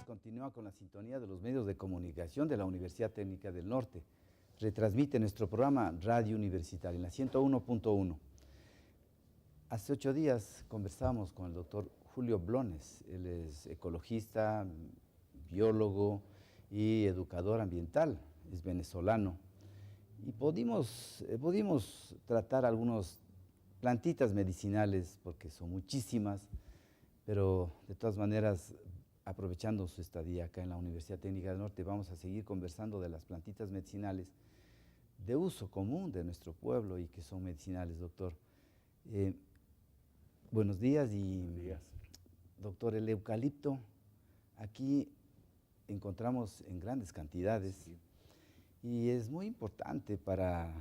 Ustedes continúan con la sintonía de los medios de comunicación de la Universidad Técnica del Norte. Retransmite nuestro programa Radio Universitaria en la 101.1. Hace 8 días conversamos con el doctor Julio Blones. Él es ecologista, biólogo y educador ambiental, es venezolano. Y pudimos tratar algunas plantitas medicinales, porque son muchísimas, pero de todas maneras, aprovechando su estadía acá en la Universidad Técnica del Norte, vamos a seguir conversando de las plantitas medicinales de uso común de nuestro pueblo y que son medicinales, doctor. Buenos días. Buenos días. Doctor, el eucalipto, aquí encontramos en grandes cantidades, sí, y es muy importante para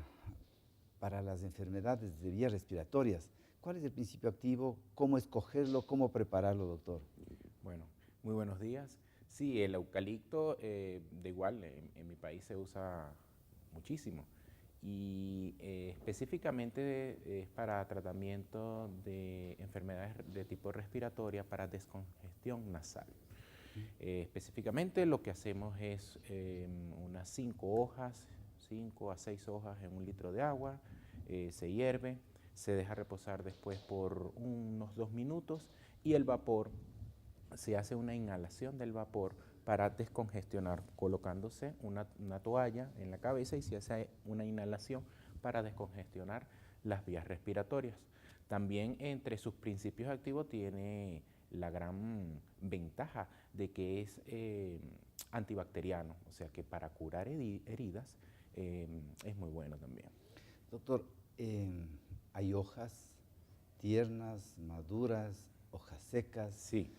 las enfermedades de vías respiratorias. ¿Cuál es el principio activo? ¿Cómo escogerlo? ¿Cómo prepararlo, doctor? Bueno, muy buenos días. Sí, el eucalipto, de igual, en mi país se usa muchísimo y específicamente es para tratamiento de enfermedades de tipo respiratoria, para descongestión nasal. Específicamente lo que hacemos es unas 5 a 6 hojas en 1 litro de agua, se hierve, se deja reposar después por unos 2 minutos y el vapor, se hace una inhalación del vapor para descongestionar, colocándose una toalla en la cabeza y se hace una inhalación para descongestionar las vías respiratorias. También entre sus principios activos tiene la gran ventaja de que es antibacteriano, o sea que para curar heridas es muy bueno también. Doctor, hay hojas tiernas, maduras, hojas secas. Sí.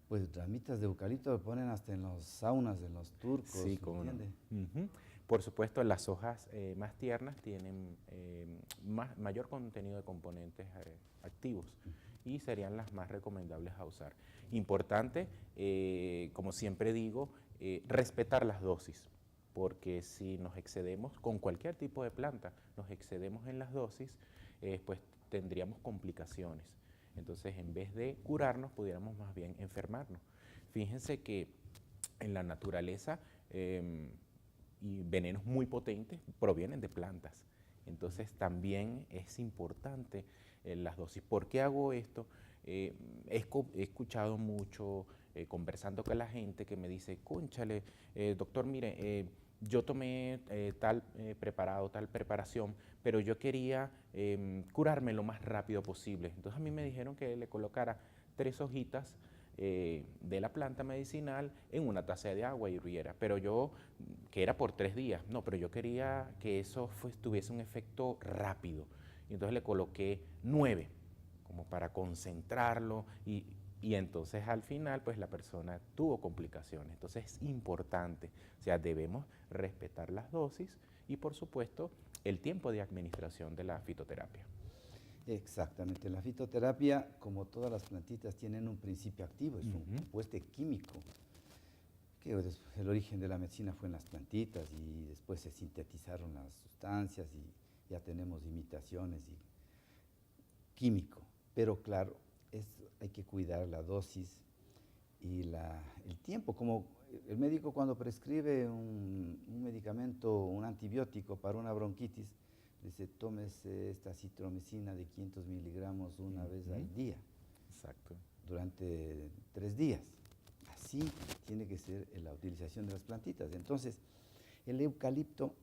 Pues ramitas de eucalipto lo ponen hasta en los saunas de los turcos. Sí, ¿cómo no? Por supuesto, las hojas más tiernas tienen mayor contenido de componentes activos y serían las más recomendables a usar. Importante, como siempre digo, respetar las dosis, porque si nos excedemos con cualquier tipo de planta, nos excedemos en las dosis, pues tendríamos complicaciones. Entonces, en vez de curarnos, pudiéramos más bien enfermarnos. Fíjense que en la naturaleza y venenos muy potentes provienen de plantas. Entonces, también es importante las dosis. ¿Por qué hago esto? He escuchado mucho, conversando con la gente, que me dice, cónchale, doctor, mire, yo tomé tal preparado, tal preparación, pero yo quería curarme lo más rápido posible. Entonces a mí me dijeron que le colocara 3 hojitas de la planta medicinal en una taza de agua y hirviera, pero yo, que era por 3 días, no, pero yo quería que eso tuviese un efecto rápido. Y entonces le coloqué 9, como para concentrarlo y entonces al final pues la persona tuvo complicaciones. Entonces es importante, o sea, debemos respetar las dosis y por supuesto el tiempo de administración de la fitoterapia. Exactamente, la fitoterapia, como todas las plantitas, tienen un principio activo, es un compuesto químico, que el origen de la medicina fue en las plantitas y después se sintetizaron las sustancias y ya tenemos imitaciones y químico, pero claro, hay que cuidar la dosis y el tiempo. Como el médico cuando prescribe un medicamento, un antibiótico para una bronquitis, dice, tómese esta citromicina de 500 miligramos una vez al día. Exacto. Durante 3 días. Así tiene que ser la utilización de las plantitas. Entonces, el eucalipto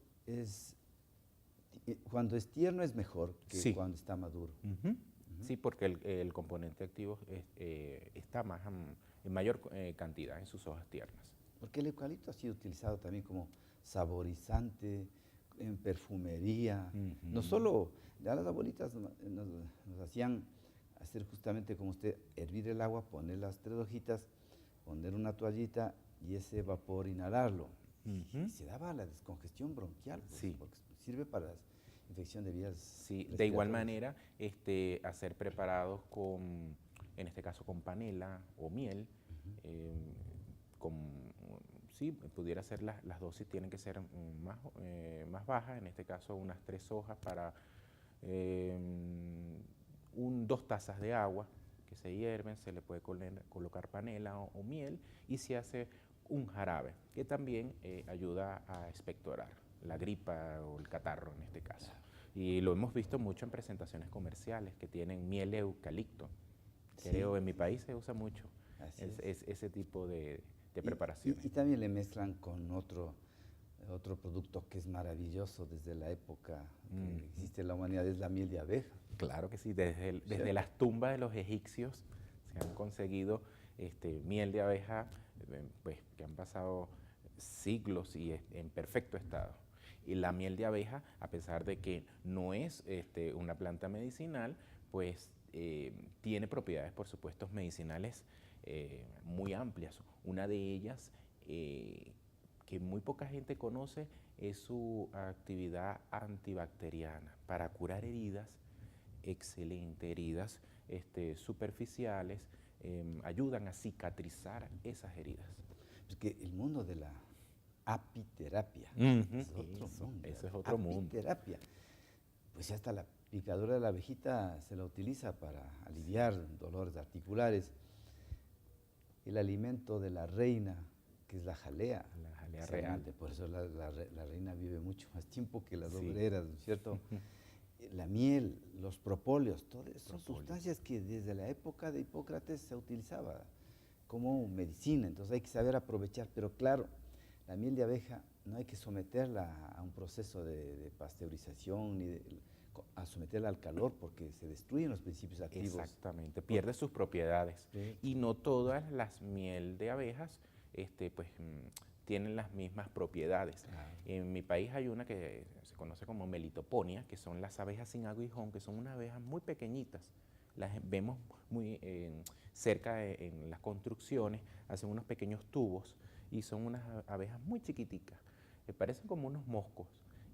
cuando es tierno es mejor que cuando está maduro. Sí, porque el componente activo está más en mayor cantidad en sus hojas tiernas. Porque el eucalipto ha sido utilizado también como saborizante, en perfumería. No solo, ya las abuelitas nos hacían hacer justamente como usted, hervir el agua, poner las 3 hojitas, poner una toallita y ese vapor inhalarlo. Y se daba la descongestión bronquial, pues, sí, porque sirve para la infección de vías respiratorias. De igual manera, hacer preparados con, en este caso con panela o miel, sí, pudiera ser las dosis tienen que ser más bajas, en este caso unas 3 hojas para 2 tazas de agua, que se hierven, se le puede colocar panela o miel y se hace un jarabe que también ayuda a expectorar la gripa o el catarro en este caso. Y lo hemos visto mucho en presentaciones comerciales que tienen miel de eucalipto. Creo en mi país se usa mucho ese tipo de preparaciones. Y también le mezclan con otro producto que es maravilloso desde la época que existe en la humanidad, es la miel de abeja. Claro que sí, desde las tumbas de los egipcios se han conseguido miel de abeja, pues, que han pasado siglos y en perfecto estado. Y la miel de abeja, a pesar de que no es una planta medicinal, pues tiene propiedades, por supuesto, medicinales muy amplias. Una de ellas, que muy poca gente conoce, es su actividad antibacteriana para curar heridas, excelente, heridas superficiales, ayudan a cicatrizar esas heridas. Porque el mundo de la apiterapia es otro mundo. Eso es otro mundo. Apiterapia. Pues hasta la picadura de la abejita se la utiliza para aliviar dolores articulares. El alimento de la reina, que es la jalea. La jalea real. Por eso la reina vive mucho más tiempo que las obreras, ¿no es cierto? La miel, los propóleos, todas son sustancias que desde la época de Hipócrates se utilizaba como medicina, entonces hay que saber aprovechar, pero claro, la miel de abeja no hay que someterla a un proceso de pasteurización ni a someterla al calor porque se destruyen los principios activos. Exactamente, pierde sus propiedades. Sí. Y no todas las miel de abejas tienen las mismas propiedades. Claro. En mi país hay una que se conoce como melitoponia, que son las abejas sin aguijón, que son unas abejas muy pequeñitas. Las vemos muy cerca en las construcciones, hacen unos pequeños tubos y son unas abejas muy chiquiticas, que parecen como unos moscos.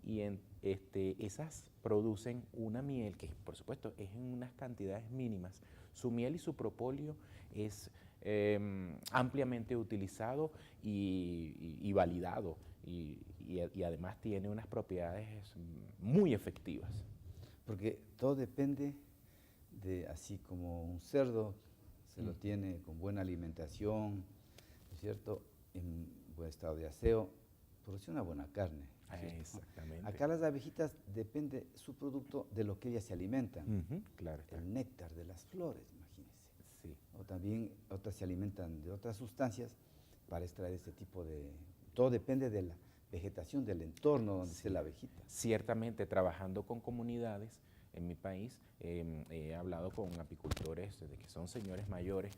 Y esas producen una miel que, por supuesto, es en unas cantidades mínimas. Su miel y su propóleo es ampliamente utilizado y validado y además tiene unas propiedades muy efectivas. Porque todo depende de, así como un cerdo se lo tiene con buena alimentación, ¿no es cierto?, en buen estado de aseo, produce una buena carne. Exactamente. Acá las abejitas depende su producto de lo que ellas se alimentan. Claro. El néctar de las flores, imagínense. Sí. O también otras se alimentan de otras sustancias para extraer este tipo de... Todo depende de la vegetación, del entorno donde esté la abejita. Ciertamente, trabajando con comunidades en mi país, he hablado con apicultores desde que son señores mayores,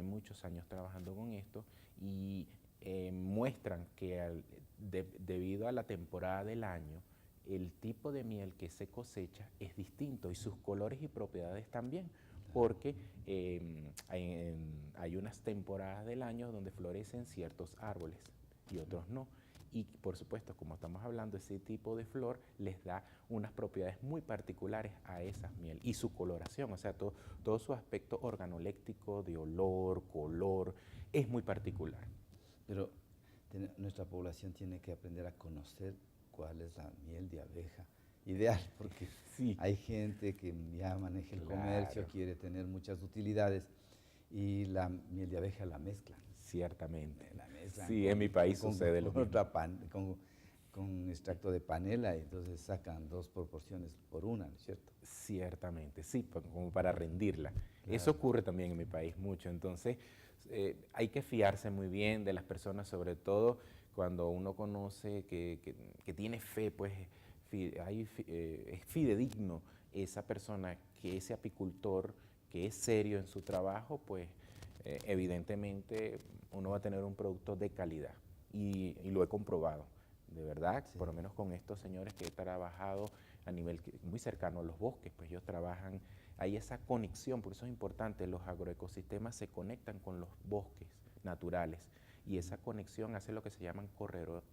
muchos años trabajando con esto, y muestran que debido a la temporada del año, el tipo de miel que se cosecha es distinto y sus colores y propiedades también, porque hay unas temporadas del año donde florecen ciertos árboles y otros no. Y por supuesto, como estamos hablando, ese tipo de flor les da unas propiedades muy particulares a esa miel y su coloración, o sea, todo su aspecto organoléctico, de olor, color, es muy particular. Pero nuestra población tiene que aprender a conocer cuál es la miel de abeja ideal, porque hay gente que ya maneja el comercio, quiere tener muchas utilidades y la miel de abeja la mezclan. Ciertamente. La mezclan en mi país sucede lo mismo. Con extracto de panela, y entonces sacan 2 proporciones por una, ¿no es cierto? Ciertamente, sí, como para rendirla. Claro. Eso ocurre también en mi país mucho, entonces hay que fiarse muy bien de las personas, sobre todo cuando uno conoce que tiene fe, pues es fidedigno esa persona, que ese apicultor que es serio en su trabajo, pues evidentemente uno va a tener un producto de calidad y lo he comprobado, de verdad, por lo menos con estos señores que he trabajado a nivel muy cercano a los bosques, pues ellos trabajan, hay esa conexión, por eso es importante, los agroecosistemas se conectan con los bosques naturales y esa conexión hace lo que se llaman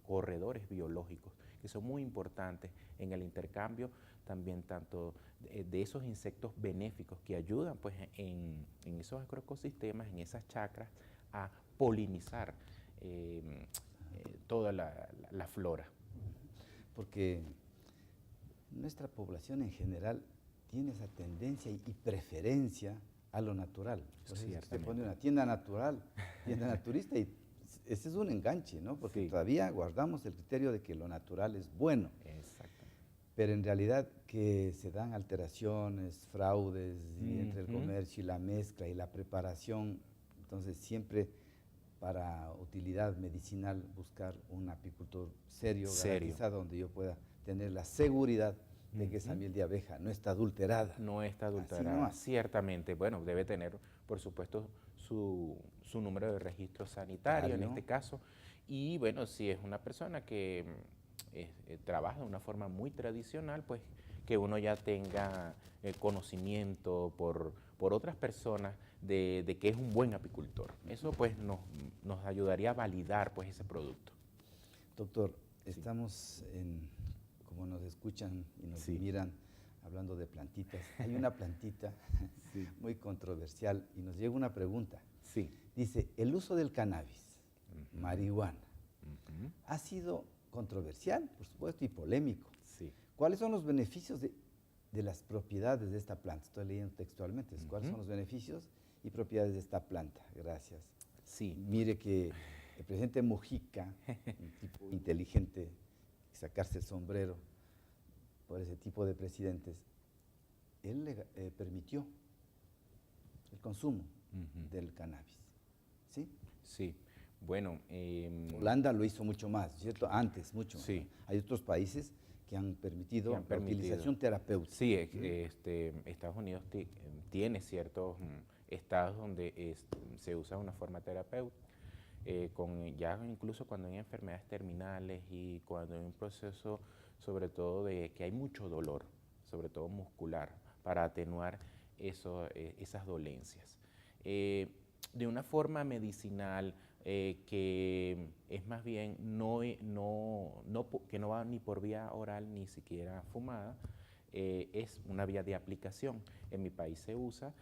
corredores biológicos, que son muy importantes en el intercambio también tanto de esos insectos benéficos que ayudan pues en esos agroecosistemas, en esas chacras, a polinizar toda la flora. Porque nuestra población en general tiene esa tendencia y preferencia a lo natural. Entonces, usted Ciertamente. pone una tienda natural, tienda naturista, y ese es un enganche, ¿no? Porque Sí. todavía guardamos el criterio de que lo natural es bueno. Exacto. Pero en realidad que se dan alteraciones, fraudes y entre el comercio y la mezcla y la preparación, entonces siempre para utilidad medicinal buscar un apicultor serio, garantizado, donde yo pueda tener la seguridad de que esa miel de abeja no está adulterada. No está Así adulterada, nomás. ciertamente. Bueno, debe tener, por supuesto, su número de registro sanitario en Claro. este caso. Y bueno, si es una persona que trabaja de una forma muy tradicional, pues que uno ya tenga conocimiento por otras personas de que es un buen apicultor. Eso pues nos ayudaría a validar pues ese producto. Doctor, estamos como nos escuchan y nos Sí. miran hablando de plantitas, hay una plantita Sí. muy controversial y nos llega una pregunta. Sí. Dice, el uso del cannabis, marihuana, Ujú. ha sido controversial, por supuesto, y polémico. Sí. ¿Cuáles son los beneficios de las propiedades de esta planta? Estoy leyendo textualmente. ¿Cuáles son los beneficios y propiedades de esta planta? Gracias. Sí. Mire que el presidente Mujica, un tipo inteligente, sacarse el sombrero por ese tipo de presidentes, él permitió el consumo del cannabis. ¿Sí? Sí. Bueno, Holanda lo hizo mucho más, ¿cierto? Antes, mucho más. Sí. Hay otros países que han permitido Que han la permitido. utilización terapéutica. Sí, Estados Unidos tiene ciertos estados donde se usa de una forma terapéutica, ya incluso cuando hay enfermedades terminales y cuando hay un proceso sobre todo de que hay mucho dolor, sobre todo muscular, para atenuar esas dolencias. De una forma medicinal que es más bien que no va ni por vía oral ni siquiera fumada, es una vía de aplicación. En mi país se usa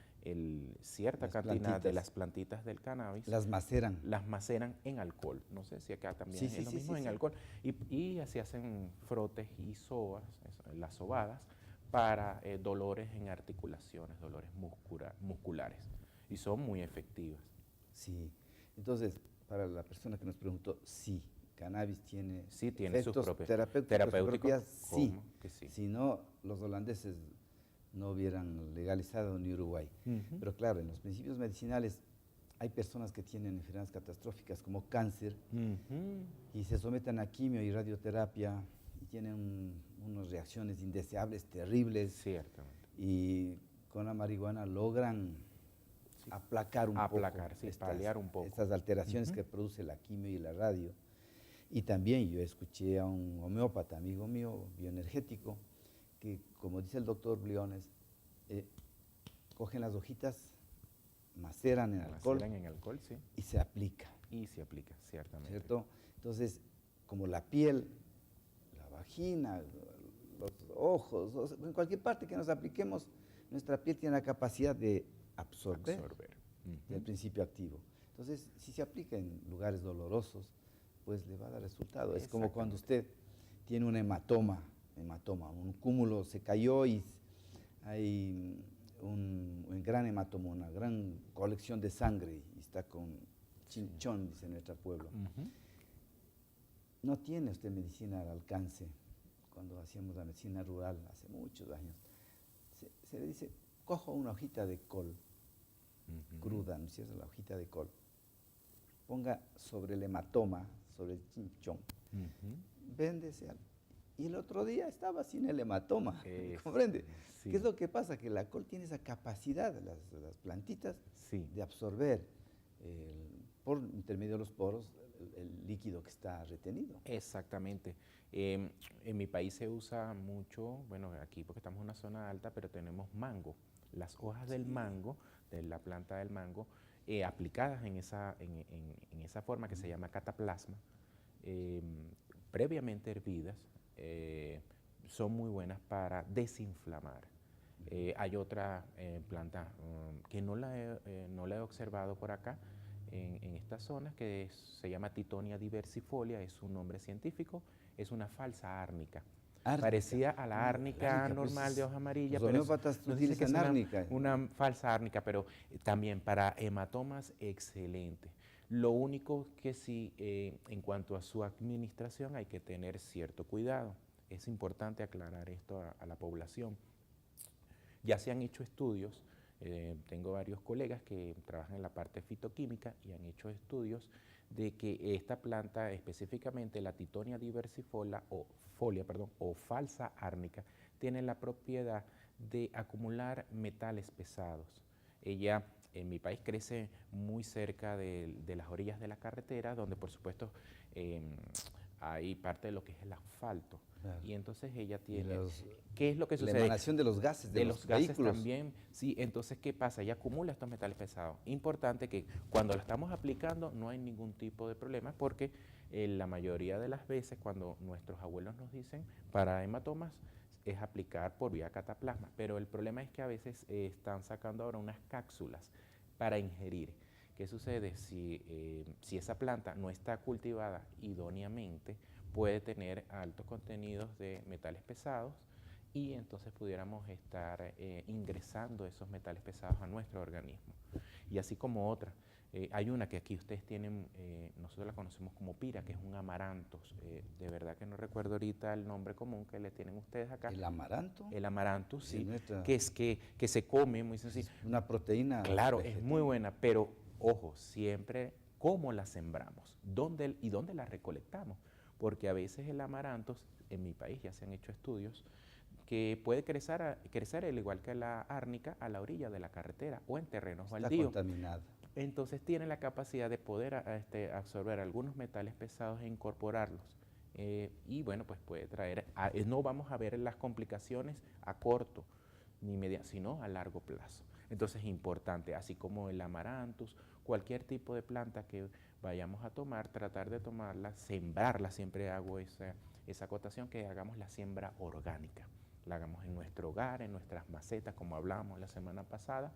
cierta Las cantidad de plantitas. las plantitas del cannabis. Las maceran. Las maceran en alcohol. No sé si acá también Sí, es lo sí, mismo sí, en sí. alcohol. Y así hacen frotes y sobas, las sobadas, para dolores en articulaciones, dolores musculares. Y son muy efectivas. Sí. Entonces, para la persona que nos preguntó, sí, cannabis tiene, Sí, tiene sus efectos propios terapéuticos, propias, sí. ¿cómo que sí? Si no, los holandeses no hubieran legalizado ni Uruguay. Pero claro, en los principios medicinales hay personas que tienen enfermedades catastróficas como cáncer y se someten a quimio y radioterapia y tienen unas reacciones indeseables, terribles, Ciertamente. y con la marihuana logran aplacar un poco paliar un poco. estas alteraciones que produce la quimio y la radio. Y también yo escuché a un homeópata, amigo mío, bioenergético, que como dice el doctor Bliones, cogen las hojitas, maceran en alcohol, Maceran en alcohol, sí. y se aplica, Y se aplica, ciertamente. ¿cierto? Entonces, como la piel, la vagina, los ojos, en cualquier parte que nos apliquemos, nuestra piel tiene la capacidad de absorber el principio activo. Entonces, si se aplica en lugares dolorosos, pues le va a dar resultado. Es como cuando usted tiene un hematoma, un cúmulo se cayó y hay un gran hematoma, una gran colección de sangre y está con chinchón, dice en nuestro pueblo. No tiene usted medicina al alcance. Cuando hacíamos la medicina rural hace muchos años, se le dice, coja una hojita de col cruda, ¿no es cierto? La hojita de col. Ponga sobre el hematoma, sobre el chinchón, véndese algo. Y el otro día estaba sin el hematoma, ¿comprende? Sí. ¿Qué es lo que pasa? Que la col tiene esa capacidad, las plantitas, Sí. de absorber por intermedio de los poros el líquido que está retenido. Exactamente. En mi país se usa mucho, bueno, aquí porque estamos en una zona alta, pero tenemos mango. Las hojas del mango, de la planta del mango, aplicadas en esa forma que se llama cataplasma, previamente hervidas, son muy buenas para desinflamar. Hay otra planta que no la he observado por acá, en estas zonas, que se llama Titonia diversifolia, es su nombre científico, es una falsa árnica. Parecía a la árnica pues, normal de hoja amarilla, los pero homeópatas nos dice que es utilizan árnica. una falsa árnica, pero también para hematomas, excelente. Lo único que sí, en cuanto a su administración, hay que tener cierto cuidado. Es importante aclarar esto a la población. Ya se han hecho estudios, tengo varios colegas que trabajan en la parte fitoquímica y han hecho estudios de que esta planta, específicamente la Tithonia diversifolia o falsa árnica, tiene la propiedad de acumular metales pesados. Ella en mi país crece muy cerca de las orillas de la carretera, donde por supuesto hay parte de lo que es el asfalto. Claro. Y entonces ella tiene... ¿Qué es lo que sucede? La emanación de los gases de los gases vehículos. También, sí. Entonces, ¿qué pasa? Ella acumula estos metales pesados. Importante que cuando lo estamos aplicando no hay ningún tipo de problema porque la mayoría de las veces cuando nuestros abuelos nos dicen para hematomas es aplicar por vía cataplasma, pero el problema es que a veces están sacando ahora unas cápsulas para ingerir. ¿Qué sucede? Si esa planta no está cultivada idóneamente, puede tener altos contenidos de metales pesados y entonces pudiéramos estar ingresando esos metales pesados a nuestro organismo. Y así como otra, hay una que aquí ustedes tienen, nosotros la conocemos como pira, que es un amaranthus. De verdad que no recuerdo ahorita el nombre común que le tienen ustedes acá. ¿El amaranto? El amaranthus, sí, que se come muy sencillo. Una proteína. Claro, vegetal. Es muy buena, pero ojo, siempre cómo la sembramos, dónde la recolectamos, porque a veces el amaranthus, en mi país ya se han hecho estudios, que puede crecer al igual que la árnica a la orilla de la carretera o en terrenos baldíos. Está contaminada. Entonces tiene la capacidad de poder absorber algunos metales pesados e incorporarlos. Y bueno, pues puede traer, no vamos a ver las complicaciones a corto ni media, sino a largo plazo. Entonces es importante, así como el amaranthus, cualquier tipo de planta que vayamos a tomar, tratar de tomarla, sembrarla, siempre hago esa acotación, que hagamos la siembra orgánica. La hagamos en nuestro hogar, en nuestras macetas, como hablábamos la semana pasada,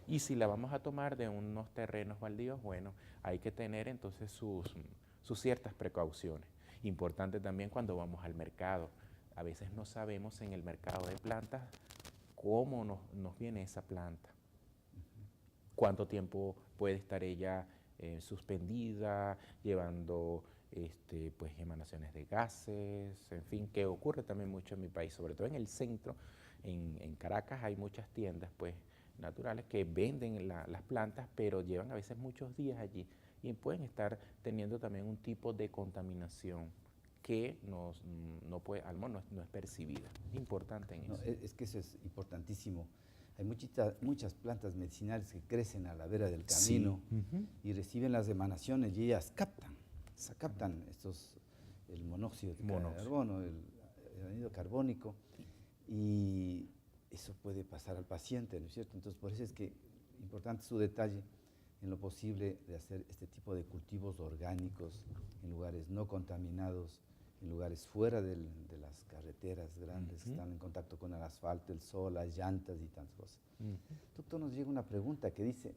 y si la vamos a tomar de unos terrenos baldíos, bueno, hay que tener entonces sus ciertas precauciones. Importante también cuando vamos al mercado. A veces no sabemos en el mercado de plantas cómo nos viene esa planta, cuánto tiempo puede estar ella suspendida, llevando pues emanaciones de gases, en fin, que ocurre también mucho en mi país, sobre todo en el centro. En Caracas hay muchas tiendas pues naturales que venden las plantas, pero llevan a veces muchos días allí y pueden estar teniendo también un tipo de contaminación que no es percibida. Importante en eso. Es que eso es importantísimo. Hay muchas plantas medicinales que crecen a la vera del camino, sí, y reciben las emanaciones y ellas captan el monóxido de carbono, el anhídrido carbónico, y eso puede pasar al paciente, ¿no es cierto? Entonces, por eso es que importante su detalle en lo posible de hacer este tipo de cultivos orgánicos en lugares no contaminados, en lugares fuera de las carreteras grandes que están en contacto con el asfalto, el sol, las llantas y tantas cosas. Doctor, nos llega una pregunta que dice,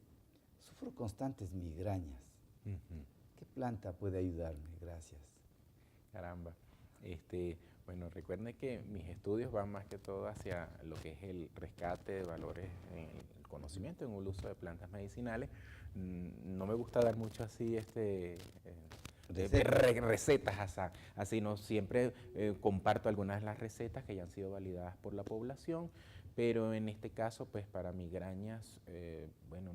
sufro constantes migrañas. ¿Qué planta puede ayudarme? Gracias. Caramba. Bueno, recuerden que mis estudios van más que todo hacia lo que es el rescate de valores en el conocimiento, en el uso de plantas medicinales. No me gusta dar mucho así recetas así, no siempre comparto algunas de las recetas que ya han sido validadas por la población, pero en este caso pues para migrañas, bueno,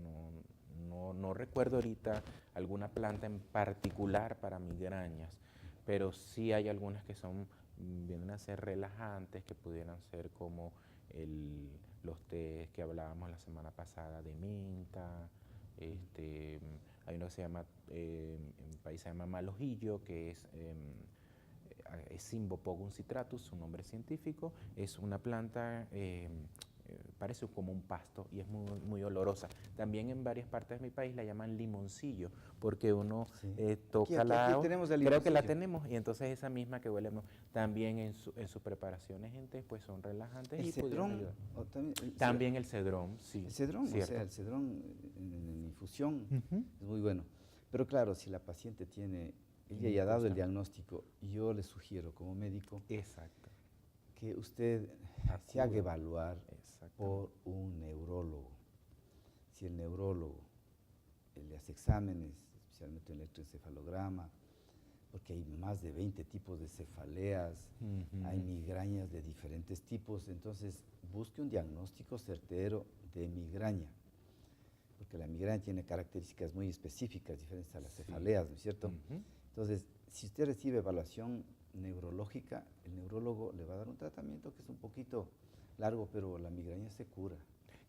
no recuerdo ahorita alguna planta en particular para migrañas, pero sí hay algunas que vienen a ser relajantes, que pudieran ser como los tés que hablábamos la semana pasada de menta. Hay uno que se llama, en mi país se llama malojillo, que es Cymbopogon citratus, su nombre científico. Es una planta, parece como un pasto y es muy, muy olorosa. También en varias partes de mi país la llaman limoncillo, porque uno toca aquí tenemos el creo que la tenemos, y entonces esa misma que huele también en sus preparaciones en té, pues son relajantes. ¿El cedrón? También el cedrón, sí. El cedrón, o sea, el cedrón en infusión es muy bueno. Pero claro, si la paciente ella ya ha dado el diagnóstico, yo le sugiero como médico, exacto, que usted se haga evaluar Exactamente. por un neurólogo. Si el neurólogo le hace exámenes, especialmente un electroencefalograma, porque hay más de 20 tipos de cefaleas, hay migrañas de diferentes tipos, entonces busque un diagnóstico certero de migraña, porque la migraña tiene características muy específicas, diferentes a las cefaleas, ¿no es cierto? Entonces, si usted recibe evaluación neurológica, el neurólogo le va a dar un tratamiento que es un poquito largo, pero la migraña se cura.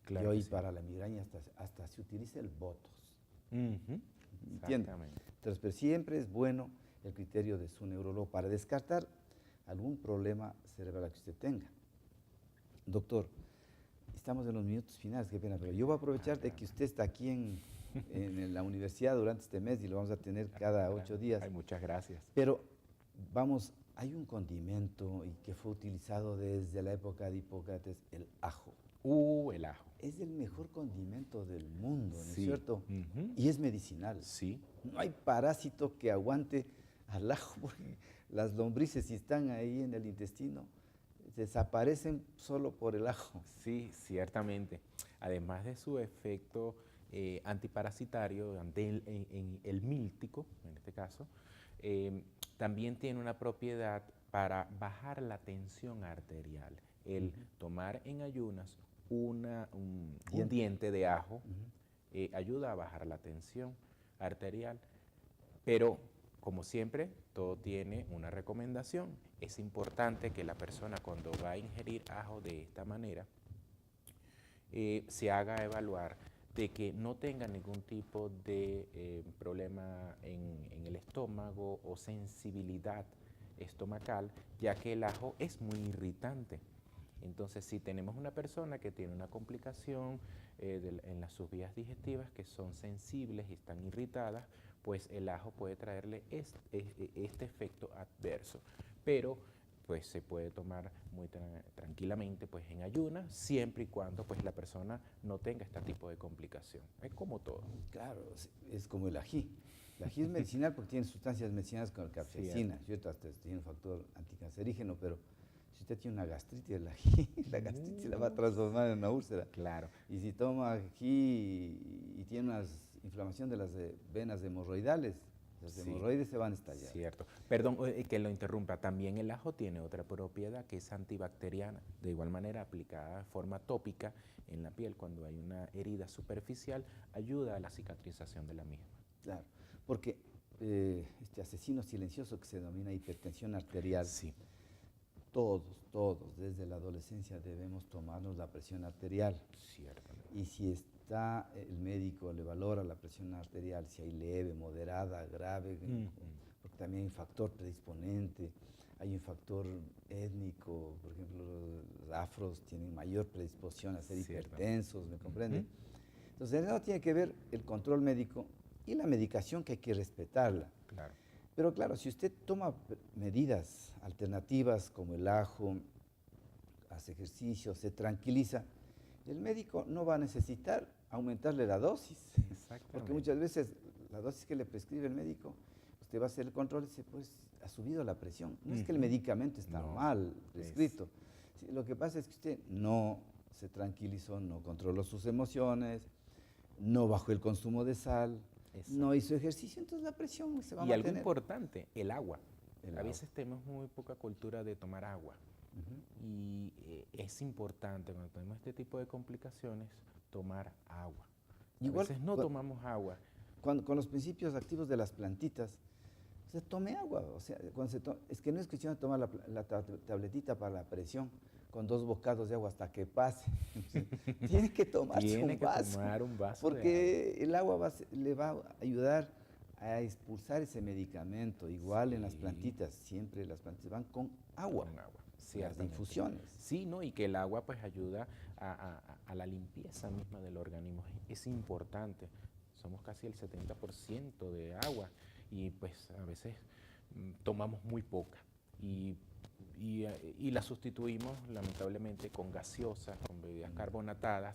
Claro y hoy que sí. para la migraña hasta se utiliza el Botox. Ujú. ¿Entiende? Exactamente. Entonces, pero siempre es bueno el criterio de su neurólogo para descartar algún problema cerebral que usted tenga. Doctor, estamos en los minutos finales, qué pena, pero yo voy a aprovechar de que usted está aquí en la universidad durante este mes y lo vamos a tener cada 8 días. Ay, muchas gracias. Pero vamos, hay un condimento y que fue utilizado desde la época de Hipócrates, el ajo. El ajo. Es el mejor condimento del mundo, ¿no es Sí. cierto? Y es medicinal. Sí. No hay parásito que aguante al ajo, porque las lombrices, si están ahí en el intestino, desaparecen solo por el ajo. Sí, ciertamente. Además de su efecto antiparasitario, el míltico, en este caso, también tiene una propiedad para bajar la tensión arterial. El tomar en ayunas un diente de ajo ayuda a bajar la tensión arterial, pero como siempre, todo tiene una recomendación. Es importante que la persona cuando va a ingerir ajo de esta manera se haga evaluar de que no tenga ningún tipo de problema en el estómago o sensibilidad estomacal, ya que el ajo es muy irritante. Entonces, si tenemos una persona que tiene una complicación en sus vías digestivas que son sensibles y están irritadas, pues el ajo puede traerle este efecto adverso. Pero pues se puede tomar muy tranquilamente pues en ayunas, siempre y cuando pues la persona no tenga este tipo de complicación. Es como todo. Claro, es como el ají. El ají es medicinal porque tiene sustancias medicinales como la capsaicina, ¿cierto? Hasta tiene un factor anticancerígeno, pero si usted tiene una gastritis, el ají, la gastritis la va a transformar en una úlcera. Claro. Y si toma ají y tiene una inflamación de las venas hemorroidales, las hemorroides se van a estallar. Cierto. Perdón que lo interrumpa. También el ajo tiene otra propiedad que es antibacteriana. De igual manera, aplicada de forma tópica en la piel cuando hay una herida superficial, ayuda a la cicatrización de la misma. Claro, porque este asesino silencioso que se denomina hipertensión arterial, sí. Todos, desde la adolescencia debemos tomarnos la presión arterial. Ciertamente. Y si el médico le valora la presión arterial, si hay leve, moderada, grave, porque también hay un factor predisponente, hay un factor étnico, por ejemplo, los afros tienen mayor predisposición a ser hipertensos, ¿me comprende? Entonces, eso tiene que ver el control médico y la medicación que hay que respetarla. Claro. Pero claro, si usted toma medidas alternativas como el ajo, hace ejercicio, se tranquiliza, el médico no va a necesitar aumentarle la dosis. Porque muchas veces la dosis que le prescribe el médico, usted va a hacer el control y dice, pues ha subido la presión. No es que el medicamento está mal prescrito. Sí, lo que pasa es que usted no se tranquilizó, no controló sus emociones, no bajó el consumo de sal, no hizo ejercicio, entonces la presión se va a mantener. Y algo importante, el agua. A veces tenemos muy poca cultura de tomar agua. Y es importante cuando tenemos este tipo de complicaciones tomar agua. A veces no tomamos agua. Con los principios activos de las plantitas, usted tome agua. O sea, es que no es cuestión de tomar la tabletita para la presión con 2 bocados de agua hasta que pase. Tiene que tomarse un vaso. Porque el agua le va a ayudar a expulsar ese medicamento. Igual en las plantitas, siempre las plantitas van con agua. Las infusiones. Sí, ¿no? Y que el agua pues ayuda a la limpieza misma del organismo. Es importante. Somos casi el 70% de agua y pues a veces tomamos muy poca y la sustituimos lamentablemente con gaseosas, con bebidas carbonatadas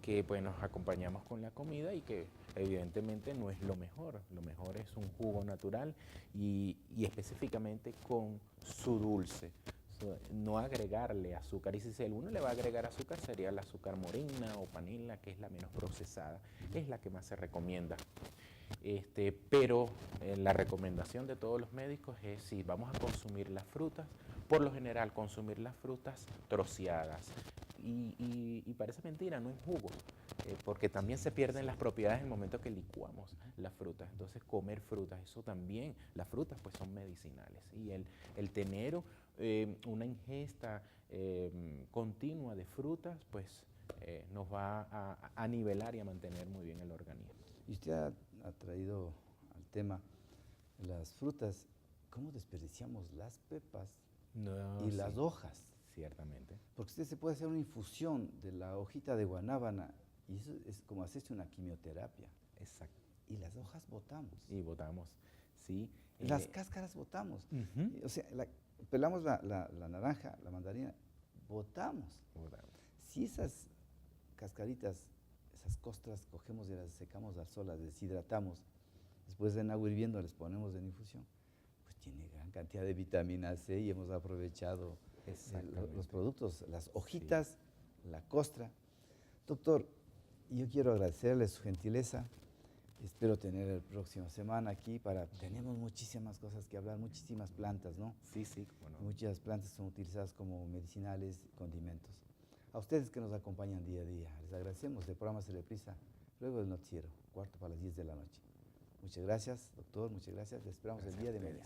que pues nos acompañamos con la comida y que evidentemente no es lo mejor. Lo mejor es un jugo natural y específicamente con su dulce. no agregarle azúcar. Y si uno le va a agregar azúcar, sería el azúcar morena o panela, que es la menos procesada, es la que más se recomienda. Pero la recomendación de todos los médicos es, si vamos a consumir las frutas, por lo general consumir las frutas troceadas. Y parece mentira, no en jugo, porque también se pierden las propiedades en el momento que licuamos las frutas. Entonces, comer frutas, eso también, las frutas pues son medicinales. Y el tener una ingesta continua de frutas, pues nos va a nivelar y a mantener muy bien el organismo. Y usted ha traído al tema las frutas. ¿Cómo desperdiciamos las pepas y las hojas? Ciertamente. Porque usted se puede hacer una infusión de la hojita de guanábana y eso es como hacerse una quimioterapia. Exacto. Y las hojas botamos. Y botamos, sí. Las cáscaras botamos. Uh-huh. O sea, pelamos la naranja, la mandarina, botamos. Si esas cascaritas, esas costras, cogemos y las secamos al sol, las deshidratamos, después de agua hirviendo les ponemos en infusión, pues tiene gran cantidad de vitamina C y hemos aprovechado los productos, las hojitas, sí, la costra. Doctor, yo quiero agradecerle su gentileza. Espero tener la próxima semana aquí tenemos muchísimas cosas que hablar, muchísimas plantas, ¿no? Sí, sí, bueno. Muchas plantas son utilizadas como medicinales y condimentos. A ustedes que nos acompañan día a día, les agradecemos. El programa se reprisa luego del noticiero, 10:15 de la noche. Muchas gracias, doctor, muchas gracias. Les esperamos el día de mañana.